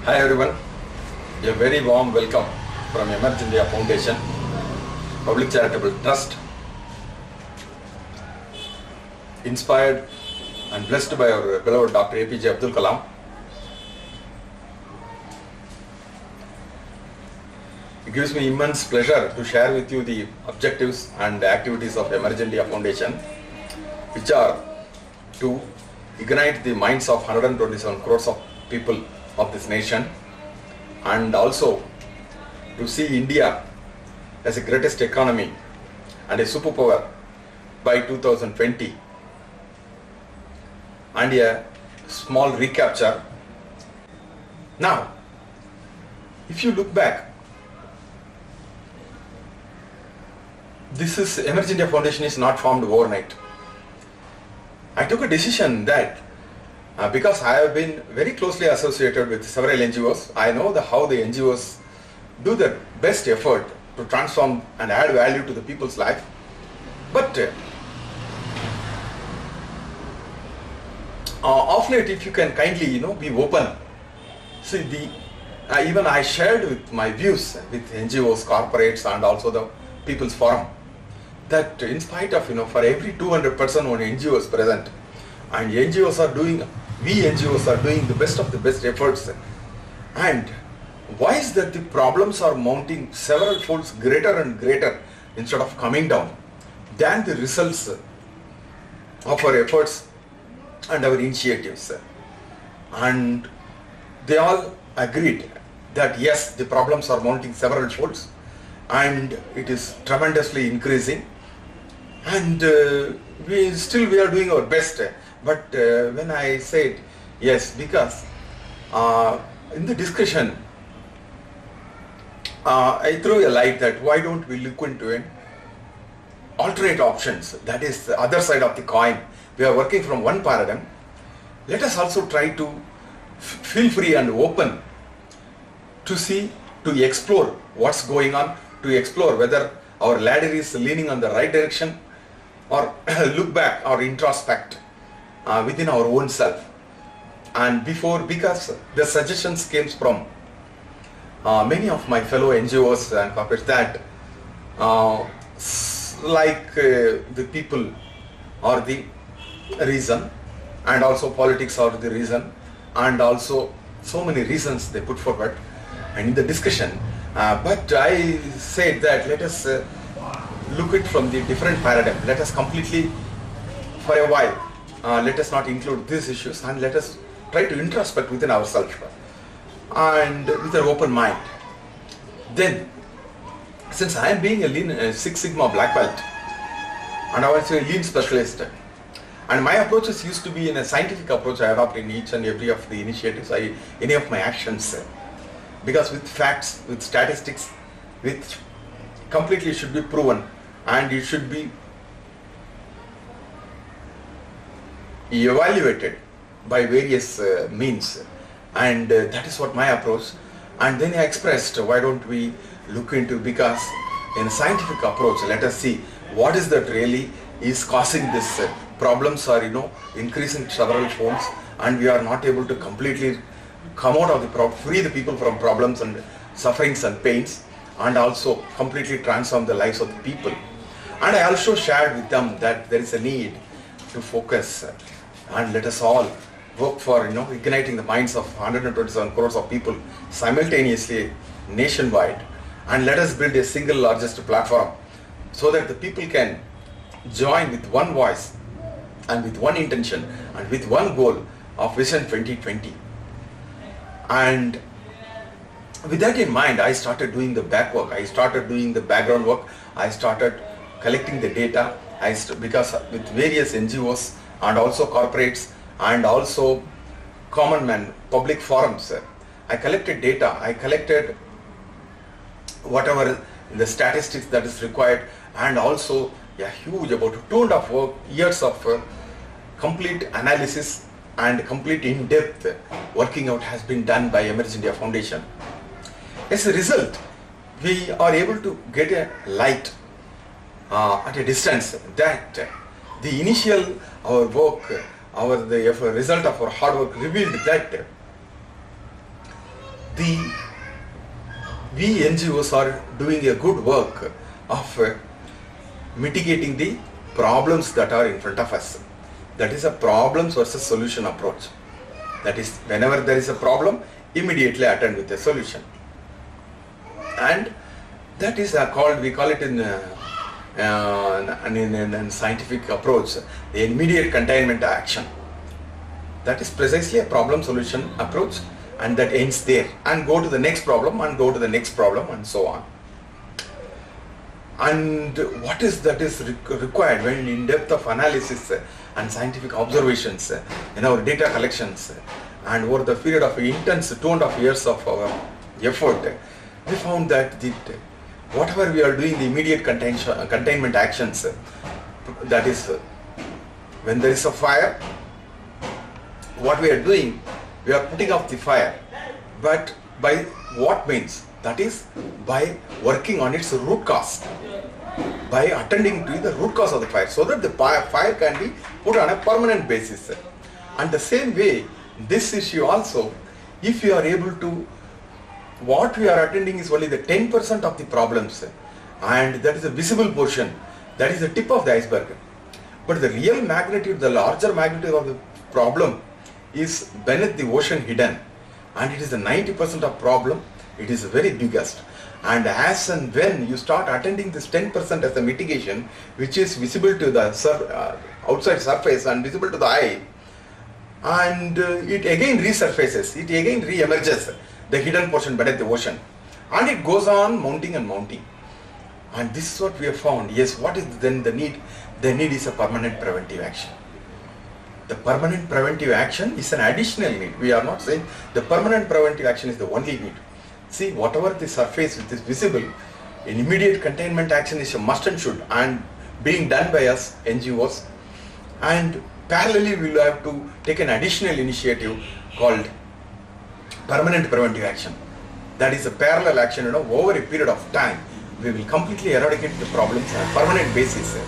Hi everyone, a very warm welcome from Emerge India Foundation, Public Charitable Trust, inspired and blessed by our beloved Dr. APJ Abdul Kalam. It gives me immense pleasure to share with you the objectives and activities of Emerge India Foundation, which are to ignite the minds of 127 crores of people of this nation, and also to see India as the greatest economy and a superpower by 2020. And a small recapture. Now, if you look back, Emerge India Foundation is not formed overnight. I took a decision that because I have been very closely associated with several NGOs, I know how the NGOs do their best effort to transform and add value to the people's life. But of late, if you can kindly, be open. See, even I shared with my views with NGOs, corporates, and also the People's Forum, that in spite of, for every 200 person one NGO is present, and NGOs are doing the best of the best efforts. And why is that the problems are mounting several folds greater and greater instead of coming down than the results of our efforts and our initiatives? And they all agreed that yes, the problems are mounting several folds and it is tremendously increasing, and we are doing our best. But when I said yes, because in the discussion I threw a light that why don't we look into an alternate options, that is the other side of the coin. We are working from one paradigm. Let us also try to feel free and open to explore what's going on, to explore whether our ladder is leaning on the right direction, or look back or introspect within our own self. And because the suggestions came from many of my fellow NGOs and corporates that the people are the reason, and also politics are the reason, and also so many reasons they put forward and in the discussion. But I said that let us look it from the different paradigm. Let us completely, for a while, let us not include these issues, and let us try to introspect within ourselves and with an open mind. Then, since I am being a Lean Six Sigma black belt, and I was a Lean specialist, and my approaches used to be in a scientific approach I adopt in each and every of the initiatives, any of my actions, because with facts, with statistics, which completely should be proven, and it should be evaluated by various means, and that is what my approach. And then I expressed, why don't we look into, because in a scientific approach, let us see what is that really is causing this problems are increasing several folds, and we are not able to completely come out of the free the people from problems and sufferings and pains, and also completely transform the lives of the people. And I also shared with them that there is a need to focus, and let us all work for igniting the minds of 127 crores of people simultaneously nationwide, and let us build a single largest platform so that the people can join with one voice and with one intention and with one goal of Vision 2020. And with that in mind, I started doing the back work. I started doing the background work. I started collecting the data. Because with various NGOs and also corporates and also common man, public forums, I collected data. I collected whatever the statistics that is required, and also a huge, about 2.5 years of complete analysis and complete in-depth working out has been done by Emerge India Foundation. As a result, we are able to get a light at a distance that the initial our work, the result of our hard work revealed that the we NGOs are doing a good work of mitigating the problems that are in front of us. That is a problems versus solution approach. That is, whenever there is a problem, immediately attend with a solution. And that is called, we call it in scientific approach, the immediate containment action. That is precisely a problem solution approach, and that ends there, and go to the next problem and go to the next problem and so on. And what is that is required when in depth of analysis and scientific observations in our data collections, and over the period of intense 2.5 years of our effort, we found that whatever we are doing, the immediate containment actions, that is when there is a fire, what we are doing, we are putting out the fire, but by what means? That is by working on its root cause, by attending to the root cause of the fire, so that the fire can be put on a permanent basis. And the same way, this issue also, if you are able to, what we are attending is only the 10% of the problems, and that is a visible portion, that is the tip of the iceberg. But the real magnitude, the larger magnitude of the problem is beneath the ocean hidden, and it is the 90% of problem. It is the very biggest. And as and when you start attending this 10% as a mitigation, which is visible to the outside surface and visible to the eye, and it again resurfaces, it again re-emerges, the hidden portion beneath the ocean, and it goes on mounting and mounting. And this is what we have found. Yes, what is then the need? The need is a permanent preventive action. The permanent preventive action is an additional need. We are not saying the permanent preventive action is the only need. See, whatever the surface is visible, an immediate containment action is a must and should, and being done by us NGOs. And parallelly, we will have to take an additional initiative called permanent preventive action. That is a parallel action, over a period of time. We will completely eradicate the problems on a permanent basis.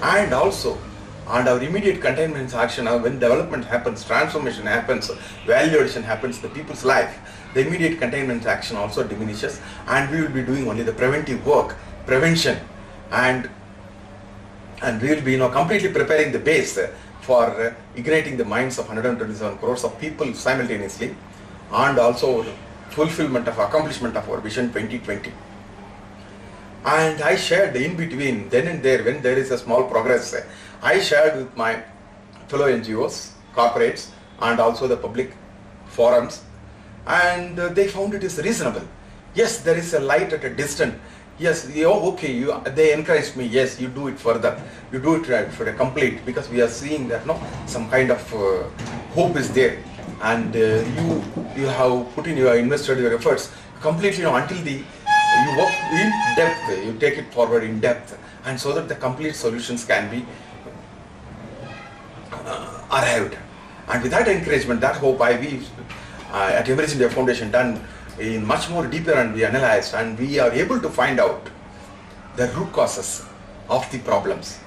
And also, and our immediate containment action, when development happens, transformation happens, value addition happens, the people's life, the immediate containment action also diminishes, and we will be doing only the preventive work, prevention, and we will be completely preparing the base for igniting the minds of 127 crores of people simultaneously, and also fulfillment of accomplishment of our Vision 2020. And I shared in between, then and there, when there is a small progress, I shared with my fellow NGOs, corporates, and also the public forums, and they found it is reasonable. Yes, there is a light at a distance. Yes, okay, they encouraged me, yes, you do it further, you do it for a complete, because we are seeing that some kind of hope is there, and you have put in invested your efforts completely until you work in depth, you take it forward in depth, and so that the complete solutions can be arrived. And with that encouragement, that hope, we at Emerging India Foundation done in much more deeper, and we analyzed, and we are able to find out the root causes of the problems.